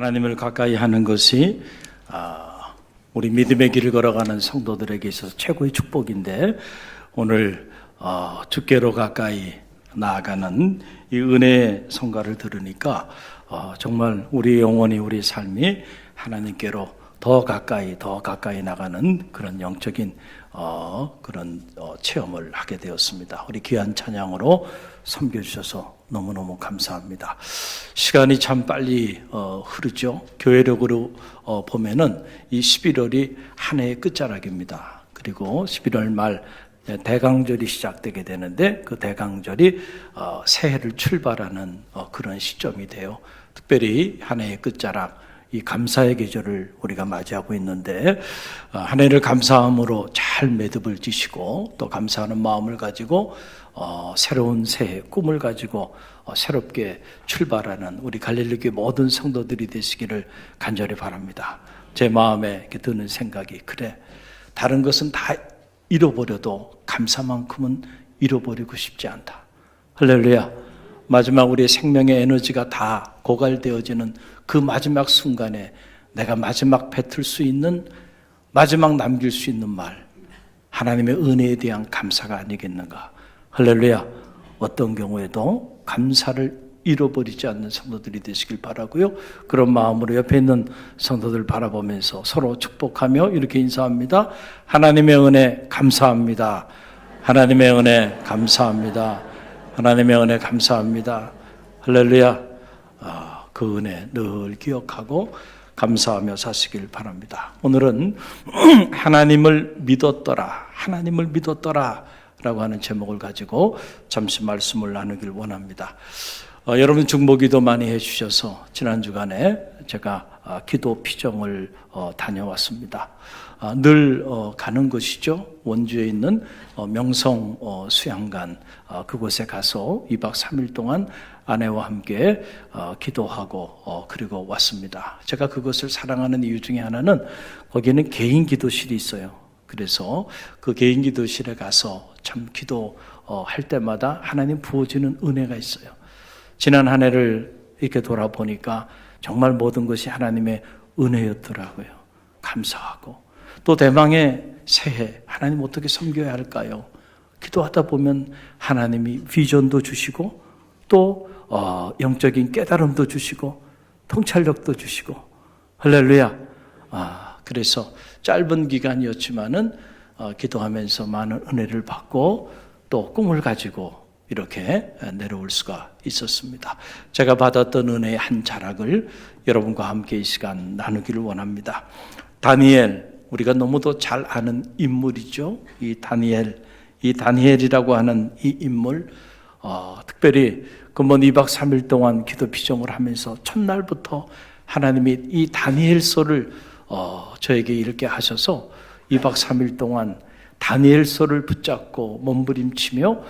하나님을 가까이 하는 것이 우리 믿음의 길을 걸어가는 성도들에게 있어서 최고의 축복인데, 오늘 주께로 가까이 나아가는 이 은혜의 성가를 들으니까 정말 우리 영혼이, 우리 삶이 하나님께로 더 가까이 나가는 그런 영적인 그런 체험을 하게 되었습니다. 우리 귀한 찬양으로 섬겨주셔서 너무너무 감사합니다. 시간이 참 빨리 흐르죠. 교회력으로 보면은 이 11월이 한 해의 끝자락입니다. 그리고 11월 말 대강절이 시작되게 되는데, 그 대강절이 새해를 출발하는 그런 시점이 돼요. 특별히 한 해의 끝자락, 이 감사의 계절을 우리가 맞이하고 있는데, 한 해를 감사함으로 잘 매듭을 지시고 또 감사하는 마음을 가지고 새로운 새해 꿈을 가지고 새롭게 출발하는 우리 갈릴리교회 모든 성도들이 되시기를 간절히 바랍니다. 제 마음에 이렇게 드는 생각이, 그래, 다른 것은 다 잃어버려도 감사만큼은 잃어버리고 싶지 않다. 할렐루야. 마지막 우리의 생명의 에너지가 다 고갈되어지는 그 마지막 순간에 내가 마지막 뱉을 수 있는, 마지막 남길 수 있는 말, 하나님의 은혜에 대한 감사가 아니겠는가. 할렐루야. 어떤 경우에도 감사를 잃어버리지 않는 성도들이 되시길 바라고요. 그런 마음으로 옆에 있는 성도들 바라보면서 서로 축복하며 이렇게 인사합니다. 하나님의 은혜 감사합니다. 하나님의 은혜 감사합니다. 하나님의 은혜 감사합니다. 할렐루야. 그 은혜 늘 기억하고 감사하며 사시길 바랍니다. 오늘은 하나님을 믿었더라, 하나님을 믿었더라 라고 하는 제목을 가지고 잠시 말씀을 나누길 원합니다. 여러분 중보기도 많이 해주셔서 지난 주간에 제가 기도 피정을 다녀왔습니다. 늘 가는 것이죠. 원주에 있는 명성 수양관, 그곳에 가서 2박 3일 동안 아내와 함께 기도하고 그리고 왔습니다. 제가 그것을 사랑하는 이유 중에 하나는 거기는 개인 기도실이 있어요. 그래서 그 개인 기도실에 가서 참 기도할 때마다 하나님 부어지는 은혜가 있어요. 지난 한 해를 이렇게 돌아보니까 정말 모든 것이 하나님의 은혜였더라고요. 감사하고, 또 대망의 새해 하나님 어떻게 섬겨야 할까요? 기도하다 보면 하나님이 비전도 주시고 또 영적인 깨달음도 주시고 통찰력도 주시고, 할렐루야. 그래서 짧은 기간이었지만은 기도하면서 많은 은혜를 받고 또 꿈을 가지고 이렇게 내려올 수가 있었습니다. 제가 받았던 은혜의 한 자락을 여러분과 함께 이 시간 나누기를 원합니다. 다니엘, 우리가 너무도 잘 아는 인물이죠. 이 다니엘이라고 하는 이 인물, 특별히 근본 2박 3일 동안 기도 피정을 하면서 첫날부터 하나님이 이 다니엘서를 저에게 읽게 하셔서 2박 3일 동안 다니엘서를 붙잡고 몸부림치며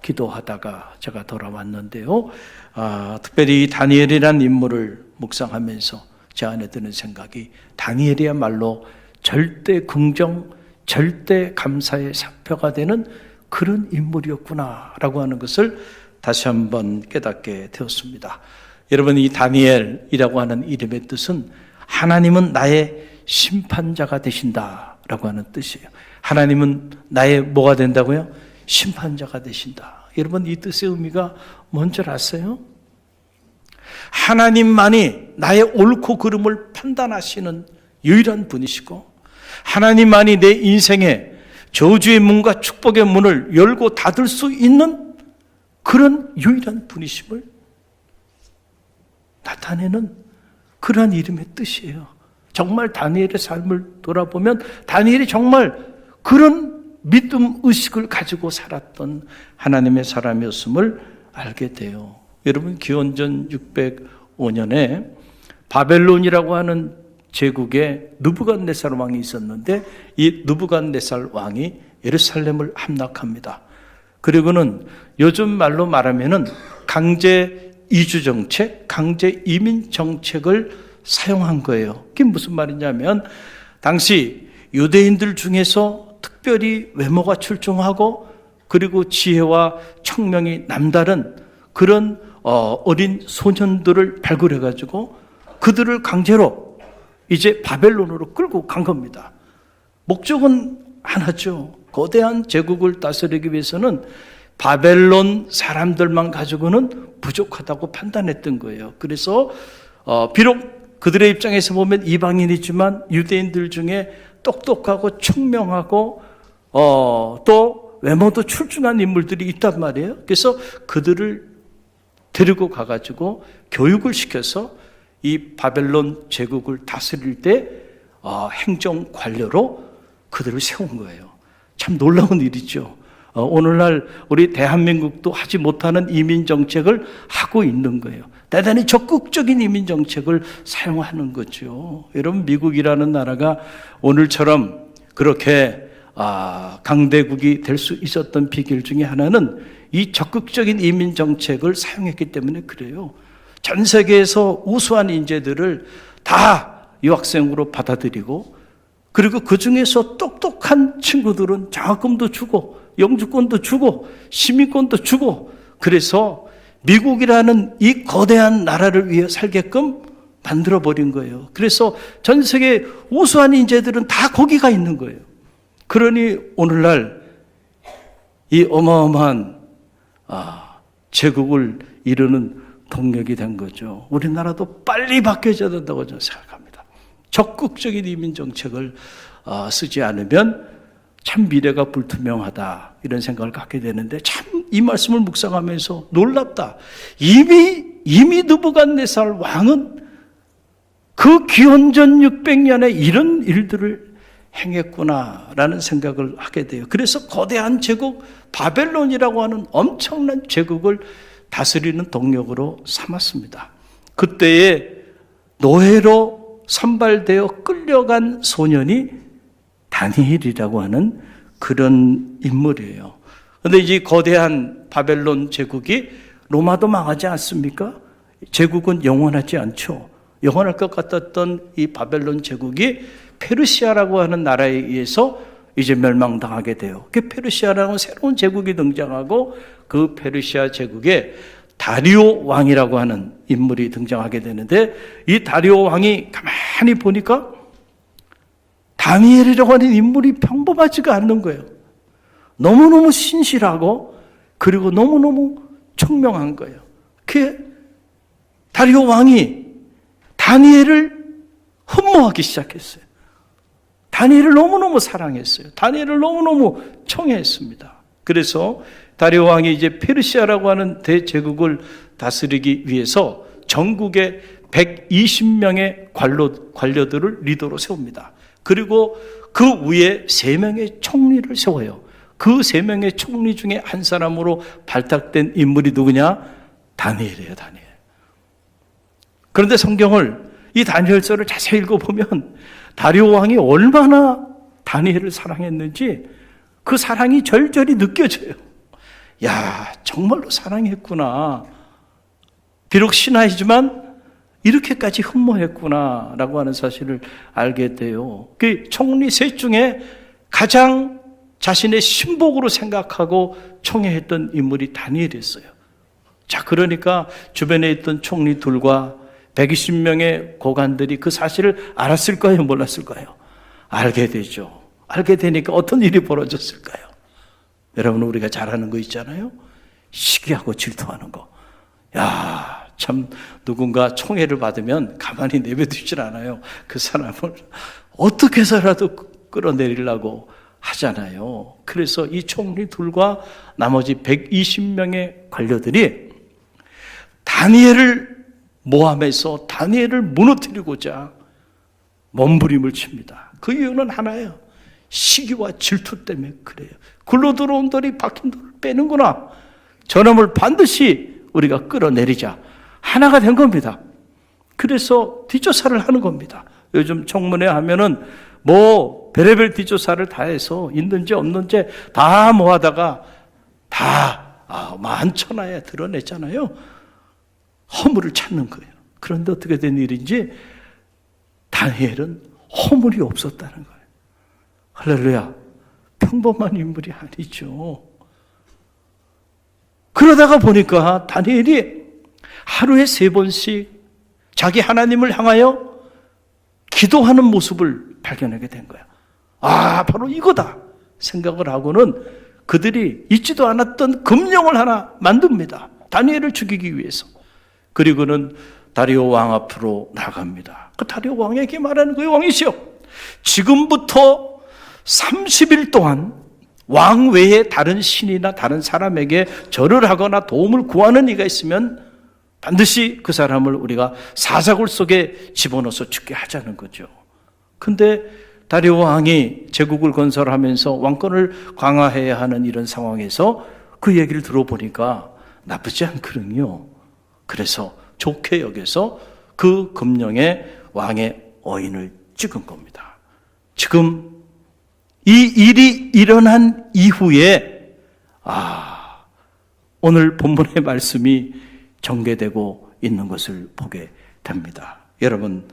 기도하다가 제가 돌아왔는데요. 특별히 이 다니엘이라는 인물을 묵상하면서 제 안에 드는 생각이, 다니엘이야말로 절대 긍정, 절대 감사의 상표가 되는 그런 인물이었구나라고 하는 것을 다시 한번 깨닫게 되었습니다. 여러분, 이 다니엘이라고 하는 이름의 뜻은 하나님은 나의 심판자가 되신다라고 하는 뜻이에요. 하나님은 나의 뭐가 된다고요? 심판자가 되신다. 여러분, 이 뜻의 의미가 뭔지 아세요? 하나님만이 나의 옳고 그름을 판단하시는 유일한 분이시고, 하나님만이 내 인생에 저주의 문과 축복의 문을 열고 닫을 수 있는 그런 유일한 분이심을 나타내는 그러한 이름의 뜻이에요. 정말 다니엘의 삶을 돌아보면 다니엘이 정말 그런 믿음 의식을 가지고 살았던 하나님의 사람이었음을 알게 돼요. 여러분, 기원전 605년에 바벨론이라고 하는 제국에 느부갓네살 왕이 있었는데, 이 느부갓네살 왕이 예루살렘을 함락합니다. 그리고는 요즘 말로 말하면은 강제 이주 정책, 강제 이민 정책을 사용한 거예요. 그게 무슨 말이냐면, 당시 유대인들 중에서 특별히 외모가 출중하고 그리고 지혜와 청명이 남다른 그런 어린 소년들을 발굴해가지고 그들을 강제로 이제 바벨론으로 끌고 간 겁니다. 목적은 하나죠. 거대한 제국을 다스리기 위해서는 바벨론 사람들만 가지고는 부족하다고 판단했던 거예요. 그래서 비록 그들의 입장에서 보면 이방인이지만 유대인들 중에 똑똑하고 총명하고 또 외모도 출중한 인물들이 있단 말이에요. 그래서 그들을 데리고 가가지고 교육을 시켜서 이 바벨론 제국을 다스릴 때 행정 관료로 그들을 세운 거예요. 참 놀라운 일이죠. 오늘날 우리 대한민국도 하지 못하는 이민 정책을 하고 있는 거예요. 대단히 적극적인 이민 정책을 사용하는 거죠. 여러분, 미국이라는 나라가 오늘처럼 그렇게 강대국이 될 수 있었던 비결 중에 하나는 이 적극적인 이민 정책을 사용했기 때문에 그래요. 전 세계에서 우수한 인재들을 다 유학생으로 받아들이고, 그리고 그 중에서 똑똑한 친구들은 장학금도 주고 영주권도 주고 시민권도 주고, 그래서 미국이라는 이 거대한 나라를 위해 살게끔 만들어버린 거예요. 그래서 전 세계 우수한 인재들은 다 거기가 있는 거예요. 그러니 오늘날 이 어마어마한 제국을 이루는 동력이 된 거죠. 우리나라도 빨리 바뀌어져야 된다고 저는 생각합니다. 적극적인 이민 정책을 쓰지 않으면 참 미래가 불투명하다, 이런 생각을 갖게 되는데, 참 이 말씀을 묵상하면서 놀랍다. 이미 느부갓네살 왕은 그 기원전 600년에 이런 일들을 행했구나라는 생각을 하게 돼요. 그래서 거대한 제국 바벨론이라고 하는 엄청난 제국을 다스리는 동력으로 삼았습니다. 그때에 노예로 선발되어 끌려간 소년이 다니엘이라고 하는 그런 인물이에요. 그런데 이 거대한 바벨론 제국이 로마도 망하지 않습니까? 제국은 영원하지 않죠. 영원할 것 같았던 이 바벨론 제국이 페르시아라고 하는 나라에 의해서 이제 멸망당하게 돼요. 그 페르시아라는 새로운 제국이 등장하고, 그 페르시아 제국에 다리오 왕이라고 하는 인물이 등장하게 되는데, 이 다리오 왕이 가만히 보니까 다니엘이라고 하는 인물이 평범하지가 않는 거예요. 너무너무 신실하고 그리고 너무너무 총명한 거예요. 그 다리오 왕이 다니엘을 흠모하기 시작했어요. 다니엘을 너무너무 사랑했어요. 다니엘을 너무너무 청해했습니다. 그래서 다리오 왕이 이제 페르시아라고 하는 대제국을 다스리기 위해서 전국에 120명의 관료들을 리더로 세웁니다. 그리고 그 위에 3명의 총리를 세워요. 그 3명의 총리 중에 한 사람으로 발탁된 인물이 누구냐? 다니엘이에요, 다니엘. 그런데 성경을, 이 다니엘서를 자세히 읽어보면 다리오 왕이 얼마나 다니엘을 사랑했는지 그 사랑이 절절히 느껴져요. 야, 정말로 사랑했구나. 비록 신하이지만 이렇게까지 흠모했구나라고 하는 사실을 알게 돼요. 그 총리 셋 중에 가장 자신의 신복으로 생각하고 총애했던 인물이 다니엘이었어요. 자, 그러니까 주변에 있던 총리들과 120명의 고관들이 그 사실을 알았을까요? 몰랐을까요? 알게 되죠. 알게 되니까 어떤 일이 벌어졌을까요? 여러분, 우리가 잘하는 거 있잖아요. 시기하고 질투하는 거. 야, 참 누군가 총애를 받으면 가만히 내버두질 않아요. 그 사람을 어떻게 해서라도 끌어내리려고 하잖아요. 그래서 이 총리들과 나머지 120명의 관료들이 다니엘을 모함해서 다니엘을 무너뜨리고자 몸부림을 칩니다. 그 이유는 하나예요. 시기와 질투 때문에 그래요. 굴러 들어온 돌이 박힌 돌을 빼는구나. 저놈을 반드시 우리가 끌어내리자. 하나가 된 겁니다. 그래서 뒷조사를 하는 겁니다. 요즘 청문회 하면은 별의별 뒷조사를 다 해서 있는지 없는지 다 모아다가 다 만천하에 드러냈잖아요. 허물을 찾는 거예요. 그런데 어떻게 된 일인지 다니엘은 허물이 없었다는 거예요. 할렐루야. 평범한 인물이 아니죠. 그러다가 보니까 다니엘이 하루에 3번씩 자기 하나님을 향하여 기도하는 모습을 발견하게 된 거야. 아, 바로 이거다 생각을 하고는 그들이 잊지도 않았던 금령을 하나 만듭니다. 다니엘을 죽이기 위해서. 그리고는 다리오 왕 앞으로 나갑니다. 그 다리오 왕에게 말하는 거예요. 왕이시여, 지금부터 30일 동안 왕 외에 다른 신이나 다른 사람에게 절을 하거나 도움을 구하는 이가 있으면 반드시 그 사람을 우리가 사자굴 속에 집어넣어서 죽게 하자는 거죠. 근데 다리오 왕이 제국을 건설하면서 왕권을 강화해야 하는 이런 상황에서 그 얘기를 들어보니까 나쁘지 않거든요. 그래서 좋게 여겨서 그 금령에 왕의 어인을 찍은 겁니다. 지금 이 일이 일어난 이후에 오늘 본문의 말씀이 전개되고 있는 것을 보게 됩니다. 여러분,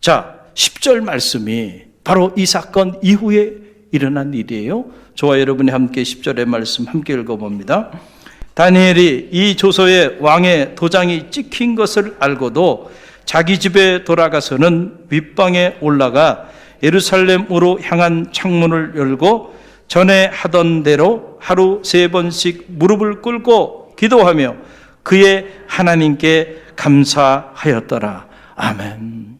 자, 10절 말씀이 바로 이 사건 이후에 일어난 일이에요. 저와 여러분이 함께 10절의 말씀 함께 읽어봅니다. 다니엘이 이 조서에 왕의 도장이 찍힌 것을 알고도 자기 집에 돌아가서는 윗방에 올라가 예루살렘으로 향한 창문을 열고 전에 하던 대로 하루 3번씩 무릎을 꿇고 기도하며 그의 하나님께 감사하였더라. 아멘.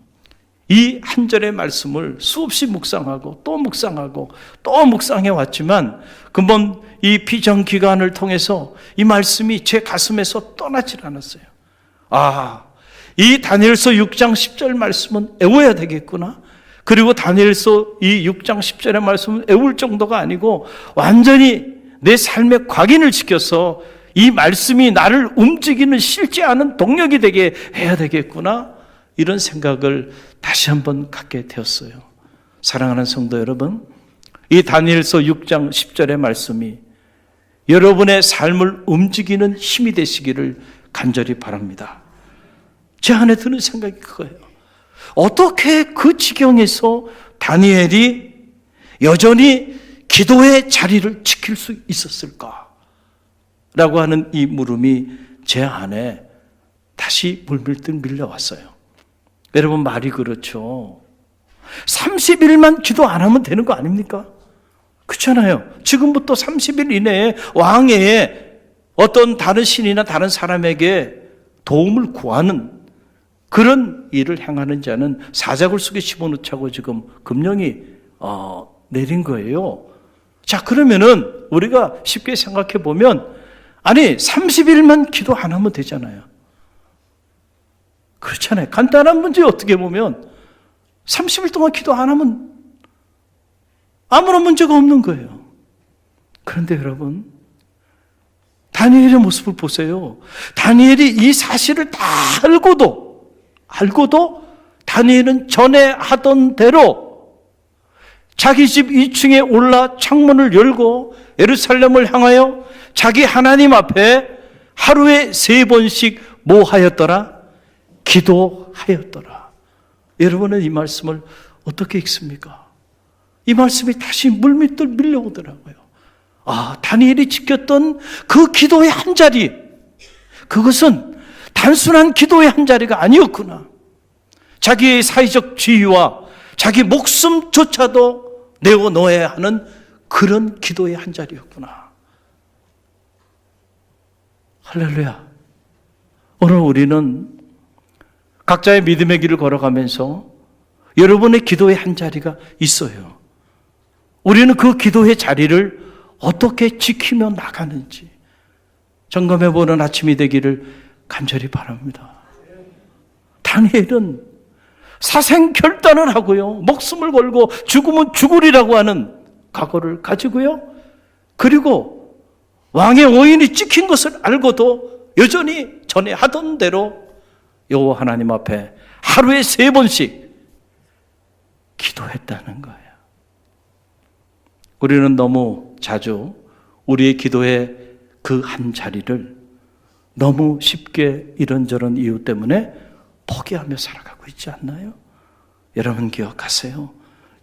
이 한 절의 말씀을 수없이 묵상하고 또 묵상하고 또 묵상해 왔지만 근본 이 비전 기간을 통해서 이 말씀이 제 가슴에서 떠나질 않았어요. 이 다니엘서 6장 10절 말씀은 외워야 되겠구나. 그리고 다니엘서 이 6장 10절의 말씀은 외울 정도가 아니고 완전히 내 삶의 각인을 지켜서 이 말씀이 나를 움직이는 실제하는 동력이 되게 해야 되겠구나. 이런 생각을 다시 한번 갖게 되었어요. 사랑하는 성도 여러분, 이 다니엘서 6장 10절의 말씀이 여러분의 삶을 움직이는 힘이 되시기를 간절히 바랍니다. 제 안에 드는 생각이 그거예요. 어떻게 그 지경에서 다니엘이 여전히 기도의 자리를 지킬 수 있었을까? 라고 하는 이 물음이 제 안에 다시 물밀듯 밀려왔어요. 여러분, 말이 그렇죠. 30일만 기도 안 하면 되는 거 아닙니까? 그렇잖아요. 지금부터 30일 이내에 왕의 어떤 다른 신이나 다른 사람에게 도움을 구하는 그런 일을 행하는 자는 사자굴 속에 집어넣자고 지금 금령이 내린 거예요. 자, 그러면은 우리가 쉽게 생각해 보면 아니 30일만 기도 안 하면 되잖아요. 그렇잖아요. 간단한 문제 어떻게 보면 30일 동안 기도 안 하면 아무런 문제가 없는 거예요. 그런데 여러분, 다니엘의 모습을 보세요. 다니엘이 이 사실을 다 알고도 다니엘은 전에 하던 대로 자기 집 2층에 올라 창문을 열고 예루살렘을 향하여 자기 하나님 앞에 하루에 3번씩 뭐 하였더라? 기도하였더라. 여러분은 이 말씀을 어떻게 읽습니까? 이 말씀이 다시 물밀듯 밀려오더라고요. 다니엘이 지켰던 그 기도의 한 자리, 그것은 단순한 기도의 한 자리가 아니었구나. 자기의 사회적 지위와 자기 목숨조차도 내어놓아야 하는 그런 기도의 한 자리였구나. 할렐루야. 오늘 우리는 각자의 믿음의 길을 걸어가면서 여러분의 기도의 한 자리가 있어요. 우리는 그 기도의 자리를 어떻게 지키며 나가는지 점검해보는 아침이 되기를 간절히 바랍니다. 다니엘은 사생결단을 하고요, 목숨을 걸고 죽으면 죽으리라고 하는 각오를 가지고요, 그리고 왕의 오인이 찍힌 것을 알고도 여전히 전에 하던 대로 여호와 하나님 앞에 하루에 3번씩 기도했다는 거예요. 우리는 너무 자주 우리의 기도의 그 한 자리를 너무 쉽게 이런저런 이유 때문에 포기하며 살아가고 있지 않나요? 여러분 기억하세요.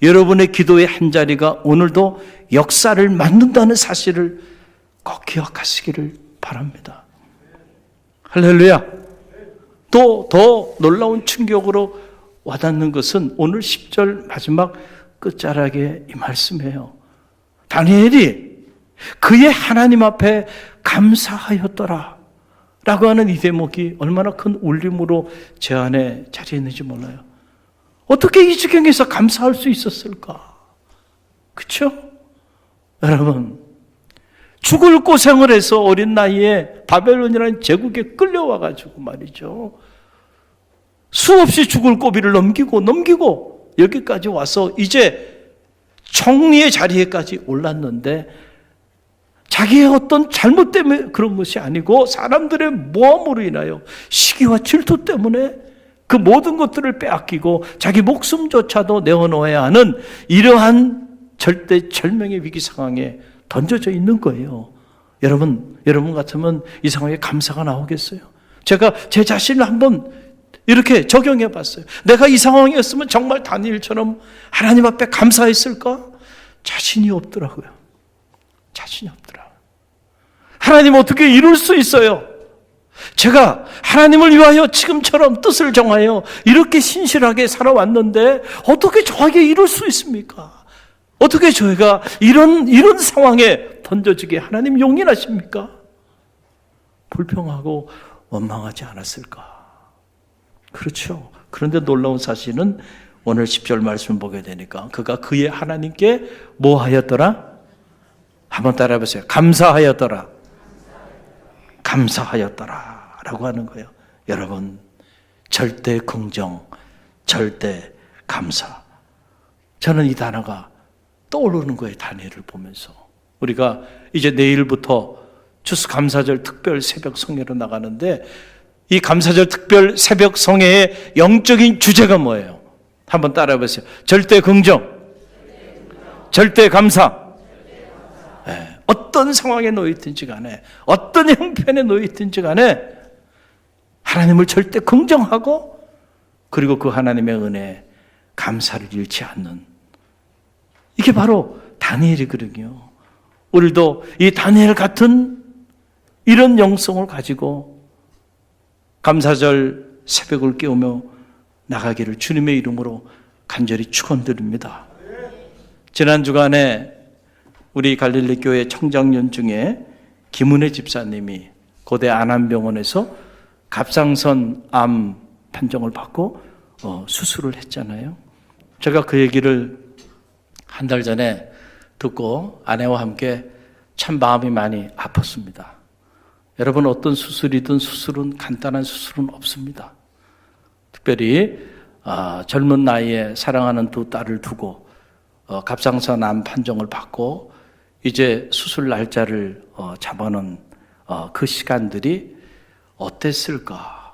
여러분의 기도의 한 자리가 오늘도 역사를 만든다는 사실을 꼭 기억하시기를 바랍니다. 할렐루야. 또 더 놀라운 충격으로 와닿는 것은 오늘 10절 마지막 끝자락에 이 말씀이에요. 다니엘이 그의 하나님 앞에 감사하였더라 라고 하는 이 대목이 얼마나 큰 울림으로 제 안에 자리했는지 몰라요. 어떻게 이 지경에서 감사할 수 있었을까? 그렇죠? 여러분, 죽을 고생을 해서 어린 나이에 바벨론이라는 제국에 끌려와가지고 말이죠, 수없이 죽을 고비를 넘기고 여기까지 와서 이제 총리의 자리에까지 올랐는데 자기의 어떤 잘못 때문에 그런 것이 아니고 사람들의 모함으로 인하여 시기와 질투 때문에 그 모든 것들을 빼앗기고 자기 목숨조차도 내어놓아야 하는 이러한 절대 절명의 위기 상황에 던져져 있는 거예요. 여러분 같으면 이 상황에 감사가 나오겠어요? 제가 제 자신을 한번 이렇게 적용해 봤어요. 내가 이 상황이었으면 정말 다니엘처럼 하나님 앞에 감사했을까? 자신이 없더라고요. 자신이 없더라고요. 하나님 어떻게 이룰 수 있어요? 제가 하나님을 위하여 지금처럼 뜻을 정하여 이렇게 신실하게 살아왔는데 어떻게 저에게 이룰 수 있습니까? 어떻게 저희가 이런 상황에 던져지게 하나님 용인하십니까? 불평하고 원망하지 않았을까? 그렇죠. 그런데 놀라운 사실은 오늘 10절 말씀을 보게 되니까 그가 그의 하나님께 뭐 하였더라? 한번 따라해 보세요. 감사하였더라. 감사하였더라 라고 하는 거예요. 여러분, 절대 긍정, 절대 감사. 저는 이 단어가 떠오르는 거예요. 다니엘을 보면서. 우리가 이제 내일부터 추수감사절 특별 새벽 성회로 나가는데 이 감사절 특별 새벽 성회의 영적인 주제가 뭐예요? 한번 따라해 보세요. 절대 긍정, 절대 감사. 네. 어떤 상황에 놓여 있든지 간에, 어떤 형편에 놓여 있든지 간에 하나님을 절대 긍정하고 그리고 그 하나님의 은혜에 감사를 잃지 않는, 이게 바로 다니엘이거든요. 우리도 이 다니엘 같은 이런 영성을 가지고 감사절 새벽을 깨우며 나가기를 주님의 이름으로 간절히 축원드립니다. 지난 주간에 우리 갈릴리 교회 청장년 중에 김은혜 집사님이 고대 안암병원에서 갑상선 암 판정을 받고 수술을 했잖아요. 제가 그 얘기를 한 달 전에 듣고 아내와 함께 참 마음이 많이 아팠습니다. 여러분, 어떤 수술이든 수술은 간단한 수술은 없습니다. 특별히 젊은 나이에 사랑하는 두 딸을 두고 갑상선 암 판정을 받고 이제 수술 날짜를 잡아놓은 그 시간들이 어땠을까?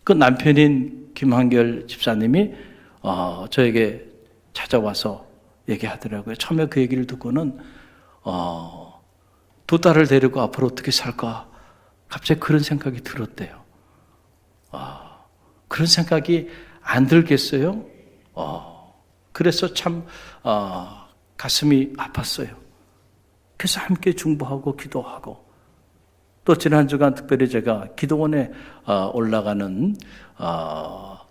그 남편인 김한결 집사님이 저에게 찾아와서 얘기하더라고요. 처음에 그 얘기를 듣고는 두 딸을 데리고 앞으로 어떻게 살까? 갑자기 그런 생각이 들었대요. 그런 생각이 안 들겠어요? 그래서 참 가슴이 아팠어요. 그래서 함께 중보하고 기도하고, 또 지난 주간 특별히 제가 기도원에 올라가는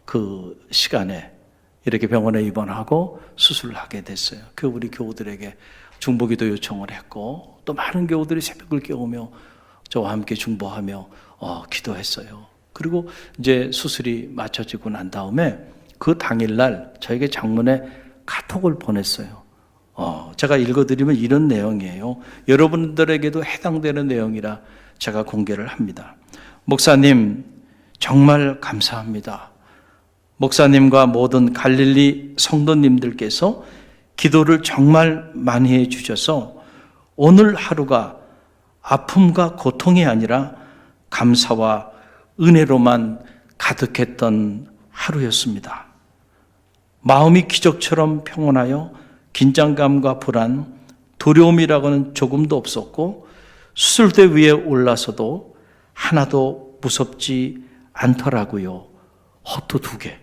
그 시간에 이렇게 병원에 입원하고 수술을 하게 됐어요. 그 우리 교우들에게 중보기도 요청을 했고, 또 많은 교우들이 새벽을 깨우며 저와 함께 중보하며 기도했어요. 그리고 이제 수술이 마쳐지고 난 다음에 그 당일날 저에게 장문에 카톡을 보냈어요. 제가 읽어드리면 이런 내용이에요. 여러분들에게도 해당되는 내용이라 제가 공개를 합니다. 목사님, 정말 감사합니다. 목사님과 모든 갈릴리 성도님들께서 기도를 정말 많이 해주셔서 오늘 하루가 아픔과 고통이 아니라 감사와 은혜로만 가득했던 하루였습니다. 마음이 기적처럼 평온하여 긴장감과 불안, 두려움이라고는 조금도 없었고 수술대 위에 올라서도 하나도 무섭지 않더라고요. 허투 두 개.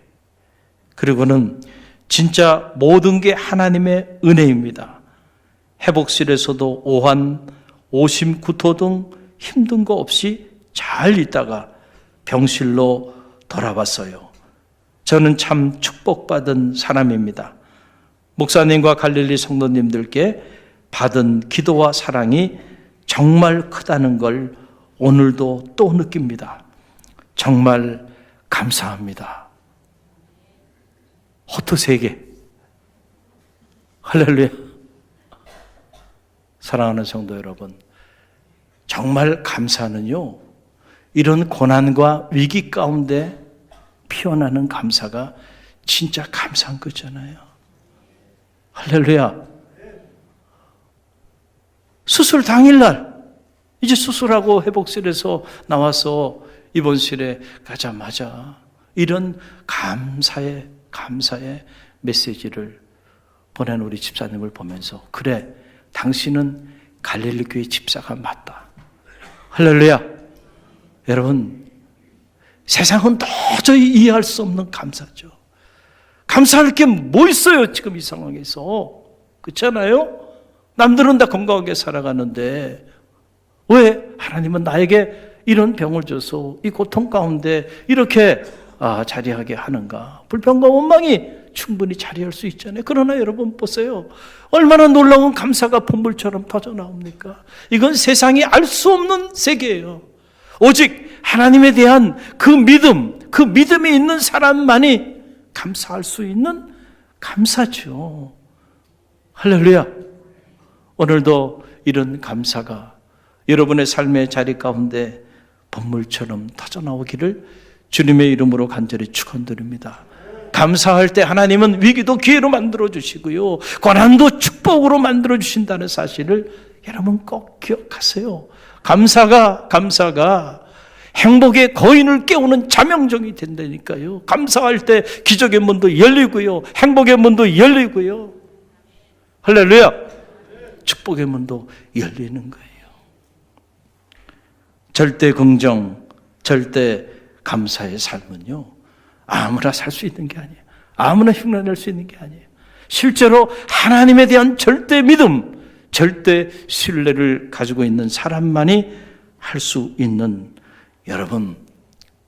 그리고는 진짜 모든 게 하나님의 은혜입니다. 회복실에서도 오한, 오심, 구토 등 힘든 거 없이 잘 있다가 병실로 돌아봤어요. 저는 참 축복받은 사람입니다. 목사님과 갈릴리 성도님들께 받은 기도와 사랑이 정말 크다는 걸 오늘도 또 느낍니다. 정말 감사합니다. 호투 3개. 할렐루야. 사랑하는 성도 여러분, 정말 감사는요, 이런 고난과 위기 가운데 피어나는 감사가 진짜 감사한 거잖아요. 할렐루야. 수술 당일날, 이제 수술하고 회복실에서 나와서 입원실에 가자마자 이런 감사의 메시지를 보낸 우리 집사님을 보면서, 그래, 당신은 갈릴리 교회 집사가 맞다. 할렐루야. 여러분, 세상은 도저히 이해할 수 없는 감사죠. 감사할 게 뭐 있어요, 지금 이 상황에서. 그렇잖아요? 남들은 다 건강하게 살아가는데 왜 하나님은 나에게 이런 병을 줘서 이 고통 가운데 이렇게 자리하게 하는가? 불평과 원망이 충분히 자리할 수 있잖아요. 그러나 여러분 보세요. 얼마나 놀라운 감사가 분물처럼 터져나옵니까? 이건 세상이 알 수 없는 세계예요. 오직 하나님에 대한 그 믿음이 있는 사람만이 감사할 수 있는 감사죠. 할렐루야. 오늘도 이런 감사가 여러분의 삶의 자리 가운데 번물처럼 터져나오기를 주님의 이름으로 간절히 축원드립니다. 감사할 때 하나님은 위기도 기회로 만들어주시고요, 고난도 축복으로 만들어주신다는 사실을 여러분 꼭 기억하세요. 감사가 행복의 거인을 깨우는 자명종이 된다니까요. 감사할 때 기적의 문도 열리고요, 행복의 문도 열리고요, 할렐루야, 축복의 문도 열리는 거예요. 절대 긍정, 절대 감사의 삶은요, 아무나 살 수 있는 게 아니에요. 아무나 흉내낼 수 있는 게 아니에요. 실제로 하나님에 대한 절대 믿음, 절대 신뢰를 가지고 있는 사람만이 할 수 있는, 여러분,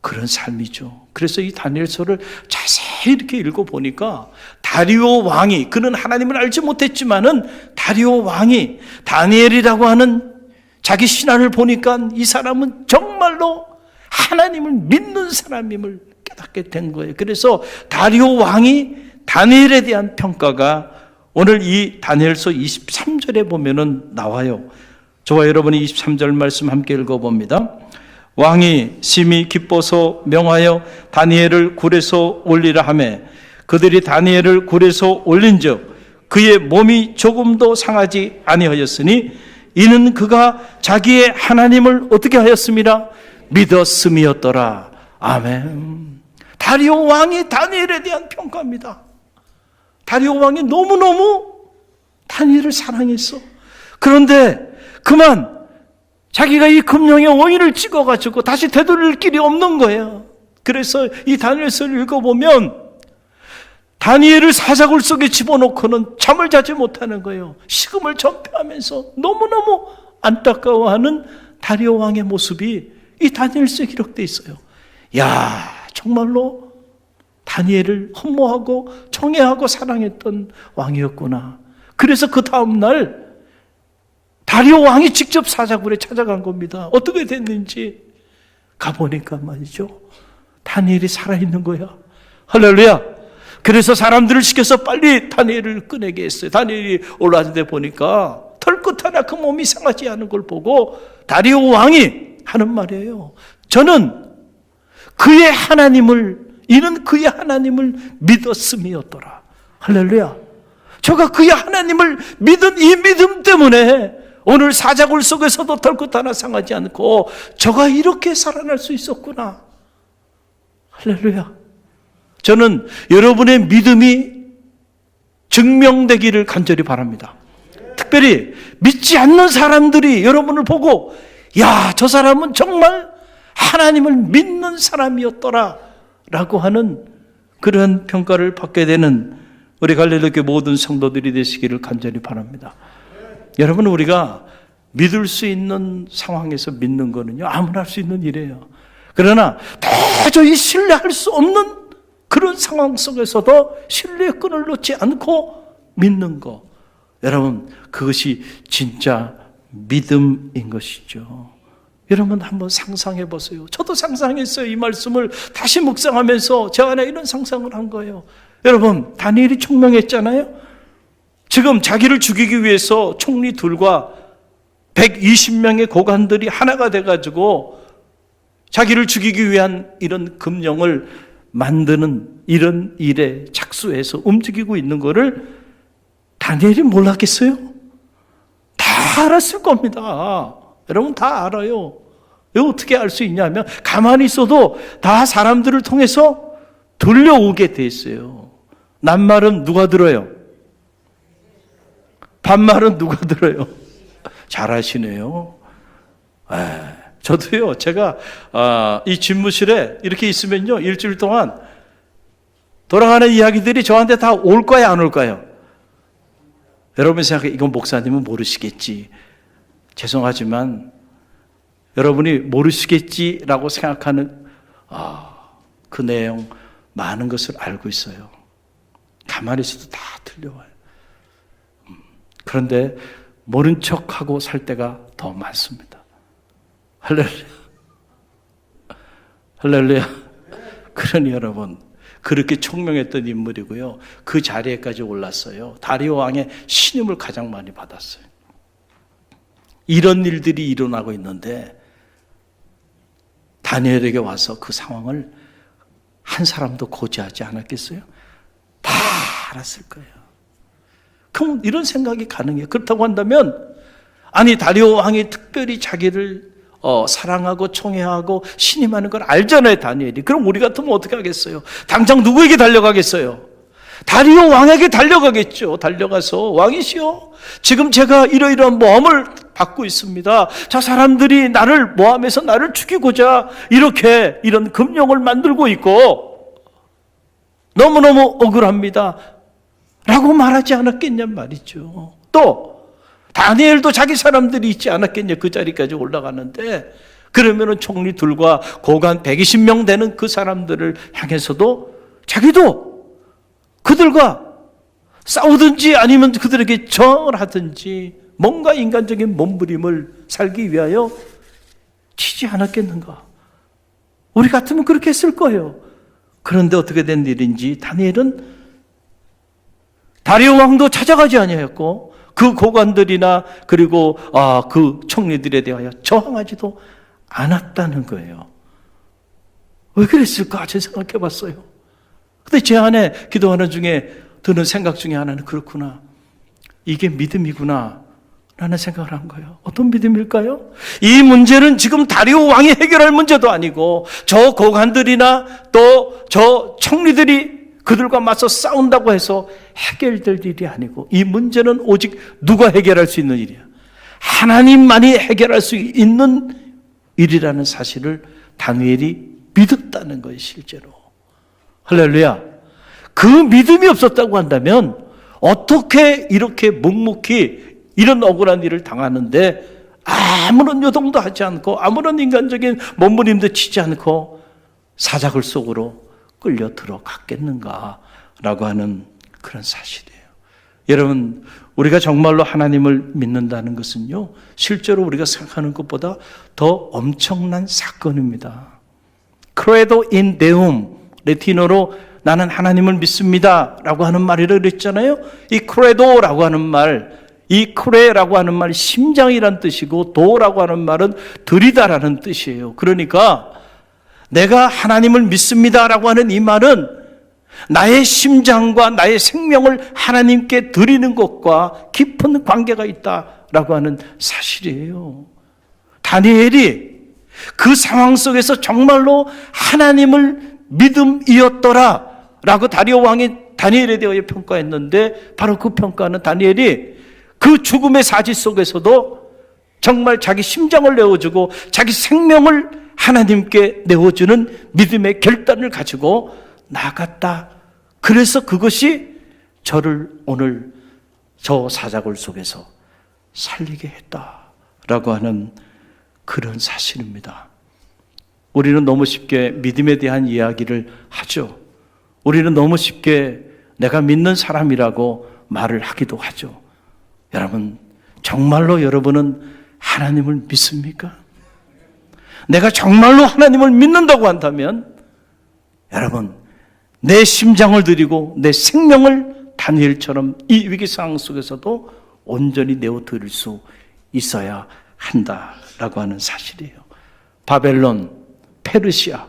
그런 삶이죠. 그래서 이 다니엘서를 자세히 이렇게 읽어보니까 다리오 왕이, 그는 하나님을 알지 못했지만은 다리오 왕이 다니엘이라고 하는 자기 신화를 보니까 이 사람은 정말로 하나님을 믿는 사람임을 깨닫게 된 거예요. 그래서 다리오 왕이 다니엘에 대한 평가가 오늘 이 다니엘서 23절에 보면은 나와요. 저와 여러분이 23절 말씀 함께 읽어봅니다. 왕이 심히 기뻐서 명하여 다니엘을 굴에서 올리라 하매 그들이 다니엘을 굴에서 올린즉 그의 몸이 조금도 상하지 아니하였으니 이는 그가 자기의 하나님을 어떻게 하였음이라? 믿었음이었더라. 아멘. 다리오 왕이 다니엘에 대한 평가입니다. 다리오 왕이 너무너무 다니엘을 사랑했어. 그런데 그만 자기가 이 금령의 오인을 찍어가지고 다시 되돌릴 길이 없는 거예요. 그래서 이 다니엘서를 읽어보면 다니엘을 사자굴 속에 집어넣고는 잠을 자지 못하는 거예요. 식음을 전폐하면서 너무너무 안타까워하는 다리오 왕의 모습이 이 다니엘서에 기록되어 있어요. 야, 정말로 다니엘을 흠모하고 청애하고 사랑했던 왕이었구나. 그래서 그 다음날 다리오 왕이 직접 사자굴에 찾아간 겁니다. 어떻게 됐는지 가보니까 말이죠, 다니엘이 살아있는 거야. 할렐루야. 그래서 사람들을 시켜서 빨리 다니엘을 꺼내게 했어요. 다니엘이 올라왔는데 보니까 털끝 하나 그 몸이 상하지 않은 걸 보고 다리오 왕이 하는 말이에요. 저는 그의 하나님을, 이는 그의 하나님을 믿었음이었더라. 할렐루야. 저가 그의 하나님을 믿은 이 믿음 때문에 오늘 사자굴 속에서도 털끝 하나 상하지 않고 저가 이렇게 살아날 수 있었구나. 할렐루야. 저는 여러분의 믿음이 증명되기를 간절히 바랍니다. 특별히 믿지 않는 사람들이 여러분을 보고 야, 저 사람은 정말 하나님을 믿는 사람이었더라 라고 하는 그런 평가를 받게 되는 우리 갈릴리교회 모든 성도들이 되시기를 간절히 바랍니다. 여러분, 우리가 믿을 수 있는 상황에서 믿는 거는요, 아무나 할 수 있는 일이에요. 그러나 도저히 신뢰할 수 없는 그런 상황 속에서도 신뢰의 끈을 놓지 않고 믿는 것. 여러분, 그것이 진짜 믿음인 것이죠. 여러분 한번 상상해 보세요. 저도 상상했어요. 이 말씀을 다시 묵상하면서 제 안에 이런 상상을 한 거예요. 여러분, 다니엘이 총명했잖아요. 지금 자기를 죽이기 위해서 총리 둘과 120명의 고관들이 하나가 돼가지고 자기를 죽이기 위한 이런 금령을 만드는 이런 일에 착수해서 움직이고 있는 거를 다니엘이 몰랐겠어요? 다 알았을 겁니다. 여러분 다 알아요. 왜 어떻게 알 수 있냐면 가만히 있어도 다 사람들을 통해서 들려오게 돼 있어요. 낱말은 누가 들어요? 반말은 누가 들어요? 잘하시네요. 저도요, 제가 이 집무실에 이렇게 있으면요, 일주일 동안 돌아가는 이야기들이 저한테 다 올까요, 안 올까요? 여러분 생각해, 이건 목사님은 모르시겠지. 죄송하지만 여러분이 모르시겠지라고 생각하는 그 내용 많은 것을 알고 있어요. 가만히 있어도 다 들려와요. 그런데 모른 척하고 살 때가 더 많습니다. 할렐루야. 할렐루야. 그러니 여러분, 그렇게 총명했던 인물이고요. 그 자리에까지 올랐어요. 다리오 왕의 신임을 가장 많이 받았어요. 이런 일들이 일어나고 있는데 다니엘에게 와서 그 상황을 한 사람도 고지하지 않았겠어요? 다 알았을 거예요. 그럼 이런 생각이 가능해요. 그렇다고 한다면 아니 다리오 왕이 특별히 자기를 사랑하고 총애하고 신임하는 걸 알잖아요, 다니엘이. 그럼 우리 같으면 어떻게 하겠어요? 당장 누구에게 달려가겠어요? 다리오 왕에게 달려가겠죠. 달려가서 왕이시여, 지금 제가 이러이러한 모함을 받고 있습니다. 저 사람들이 나를 모함해서 나를 죽이고자 이렇게 이런 금령을 만들고 있고 너무너무 억울합니다 라고 말하지 않았겠냔 말이죠. 또 다니엘도 자기 사람들이 있지 않았겠냐, 그 자리까지 올라가는데. 그러면은 총리 둘과 고관 120명 되는 그 사람들을 향해서도 자기도 그들과 싸우든지 아니면 그들에게 저항을 하든지 뭔가 인간적인 몸부림을 살기 위하여 치지 않았겠는가? 우리 같으면 그렇게 했을 거예요. 그런데 어떻게 된 일인지 다니엘은 다리오 왕도 찾아가지 아니하였고 그 고관들이나 그리고 그 총리들에 대하여 저항하지도 않았다는 거예요. 왜 그랬을까? 제가 생각해 봤어요. 근데 제 안에 기도하는 중에 드는 생각 중에 하나는 그렇구나, 이게 믿음이구나 라는 생각을 한 거예요. 어떤 믿음일까요? 이 문제는 지금 다리오 왕이 해결할 문제도 아니고 저 고관들이나 또 저 총리들이 그들과 맞서 싸운다고 해서 해결될 일이 아니고 이 문제는 오직 누가 해결할 수 있는 일이야? 하나님만이 해결할 수 있는 일이라는 사실을 다니엘이 믿었다는 거예요, 실제로. 할렐루야. 그 믿음이 없었다고 한다면 어떻게 이렇게 묵묵히 이런 억울한 일을 당하는데 아무런 요동도 하지 않고 아무런 인간적인 몸부림도 치지 않고 사자굴 속으로 끌려 들어갔겠는가라고 하는 그런 사실이에요. 여러분, 우리가 정말로 하나님을 믿는다는 것은요, 실제로 우리가 생각하는 것보다 더 엄청난 사건입니다. Credo in Deum, 라틴어로 나는 하나님을 믿습니다 라고 하는 말이라고 그랬잖아요. 이 credo라고 하는 말, 이 cre라고 하는 말이 심장이란 뜻이고 도라고 하는 말은 들이다라는 뜻이에요. 그러니까 내가 하나님을 믿습니다 라고 하는 이 말은 나의 심장과 나의 생명을 하나님께 드리는 것과 깊은 관계가 있다라고 하는 사실이에요. 다니엘이 그 상황 속에서 정말로 하나님을 믿음이었더라 라고 다리오 왕이 다니엘에 대하여 평가했는데, 바로 그 평가는 다니엘이 그 죽음의 사지 속에서도 정말 자기 심장을 내어주고 자기 생명을 하나님께 내어주는 믿음의 결단을 가지고 나갔다. 그래서 그것이 저를 오늘 저 사자굴 속에서 살리게 했다라고 하는 그런 사실입니다. 우리는 너무 쉽게 믿음에 대한 이야기를 하죠. 우리는 너무 쉽게 내가 믿는 사람이라고 말을 하기도 하죠. 여러분, 정말로 여러분은 하나님을 믿습니까? 내가 정말로 하나님을 믿는다고 한다면 여러분, 내 심장을 드리고 내 생명을 다니엘처럼 이 위기 상황 속에서도 온전히 내어드릴 수 있어야 한다라고 하는 사실이에요. 바벨론, 페르시아,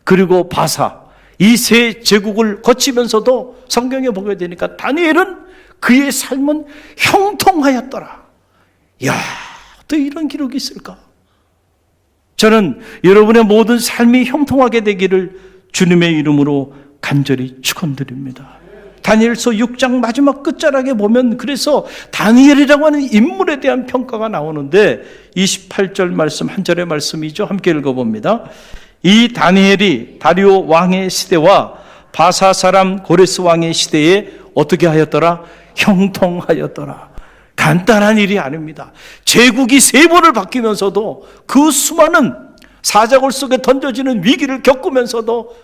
그리고 바사, 이 세 제국을 거치면서도 성경에 보게 되니까 다니엘은 그의 삶은 형통하였더라. 이야, 또 이런 기록이 있을까? 저는 여러분의 모든 삶이 형통하게 되기를 주님의 이름으로 간절히 축원드립니다. 다니엘서 6장 마지막 끝자락에 보면 그래서 다니엘이라고 하는 인물에 대한 평가가 나오는데 28절 말씀, 한 절의 말씀이죠. 함께 읽어봅니다. 이 다니엘이 다리오 왕의 시대와 바사 사람 고레스 왕의 시대에 어떻게 하였더라? 형통하였더라. 간단한 일이 아닙니다. 제국이 세 번을 바뀌면서도 그 수많은 사자굴 속에 던져지는 위기를 겪으면서도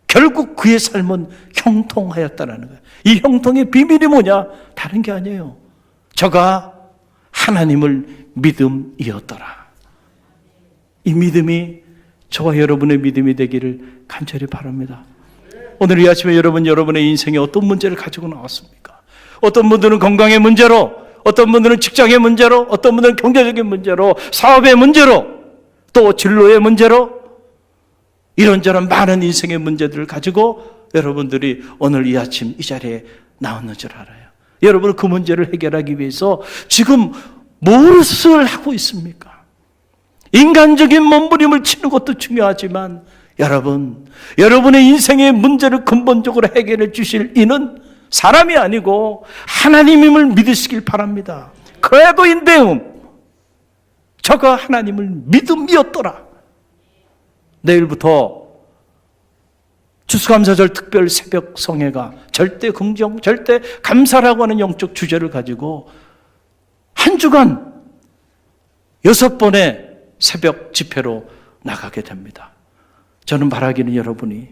결국 그의 삶은 형통하였다는 거예요. 이 형통의 비밀이 뭐냐? 다른 게 아니에요. 저가 하나님을 믿음이었더라. 이 믿음이 저와 여러분의 믿음이 되기를 간절히 바랍니다. 오늘 이 아침에 여러분의 인생에 어떤 문제를 가지고 나왔습니까? 어떤 분들은 건강의 문제로, 어떤 분들은 직장의 문제로, 어떤 분들은 경제적인 문제로, 사업의 문제로, 또 진로의 문제로 이런저런 많은 인생의 문제들을 가지고 여러분들이 오늘 이 아침 이 자리에 나왔는 줄 알아요. 여러분은 그 문제를 해결하기 위해서 지금 무엇을 하고 있습니까? 인간적인 몸부림을 치는 것도 중요하지만 여러분의 인생의 문제를 근본적으로 해결해 주실 이는 사람이 아니고 하나님임을 믿으시길 바랍니다. 그래도 인데움, 저가 하나님을 믿음이었더라. 내일부터 추수감사절 특별 새벽 성회가 절대 긍정, 절대 감사라고 하는 영적 주제를 가지고 한 주간 6번의 새벽 집회로 나가게 됩니다. 저는 바라기는 여러분이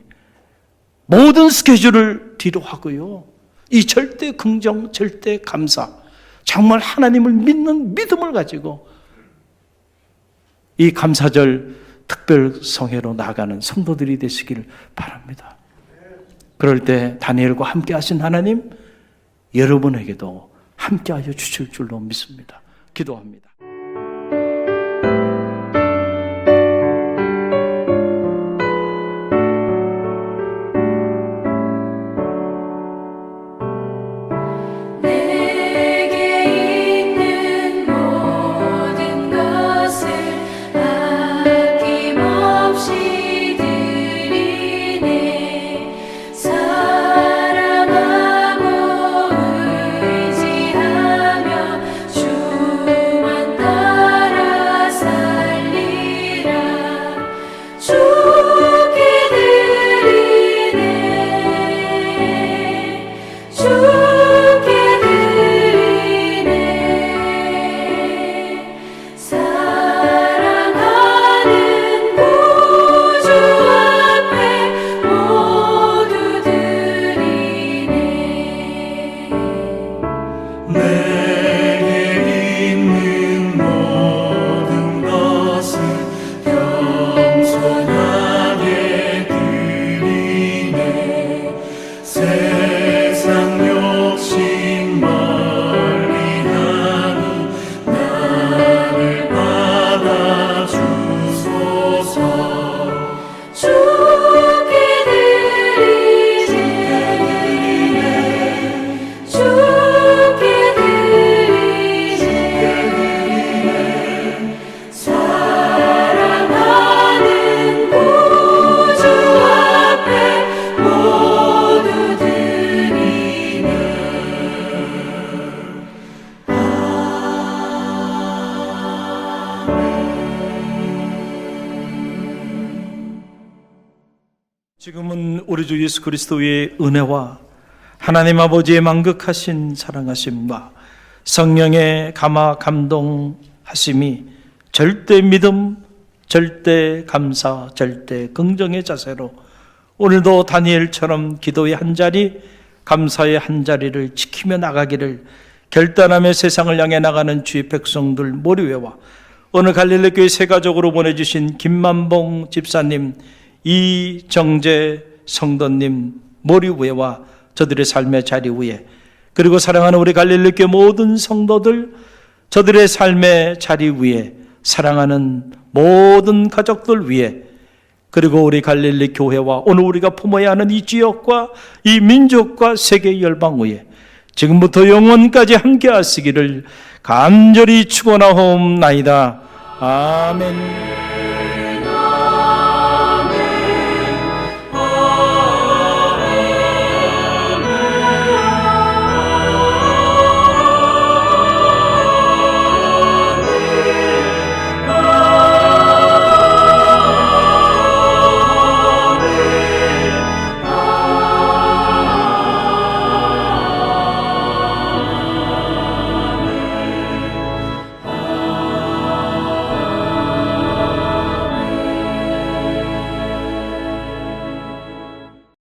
모든 스케줄을 뒤로 하고요, 이 절대 긍정, 절대 감사, 정말 하나님을 믿는 믿음을 가지고 이 감사절 특별 성회로 나가는 성도들이 되시기를 바랍니다. 그럴 때 다니엘과 함께 하신 하나님, 여러분에게도 함께 하여 주실 줄로 믿습니다. 기도합니다. 지금은 우리 주 예수 그리스도의 은혜와 하나님 아버지의 만극하신 사랑하심과 성령의 감화 감동하심이 절대 믿음, 절대 감사, 절대 긍정의 자세로 오늘도 다니엘처럼 기도의 한 자리, 감사의 한 자리를 지키며 나가기를 결단하며 세상을 향해 나가는 주의 백성들 모리회와 오늘 갈릴리 교회 세 가족으로 보내주신 김만봉 집사님, 이정재 성도님 모리회와 저들의 삶의 자리 위에, 그리고 사랑하는 우리 갈릴리 교회 모든 성도들, 저들의 삶의 자리 위에, 사랑하는 모든 가족들 위에, 그리고 우리 갈릴리 교회와 오늘 우리가 품어야 하는 이 지역과 이 민족과 세계 열방 위에 지금부터 영원까지 함께 하시기를 간절히 축원하옵나이다. 아멘.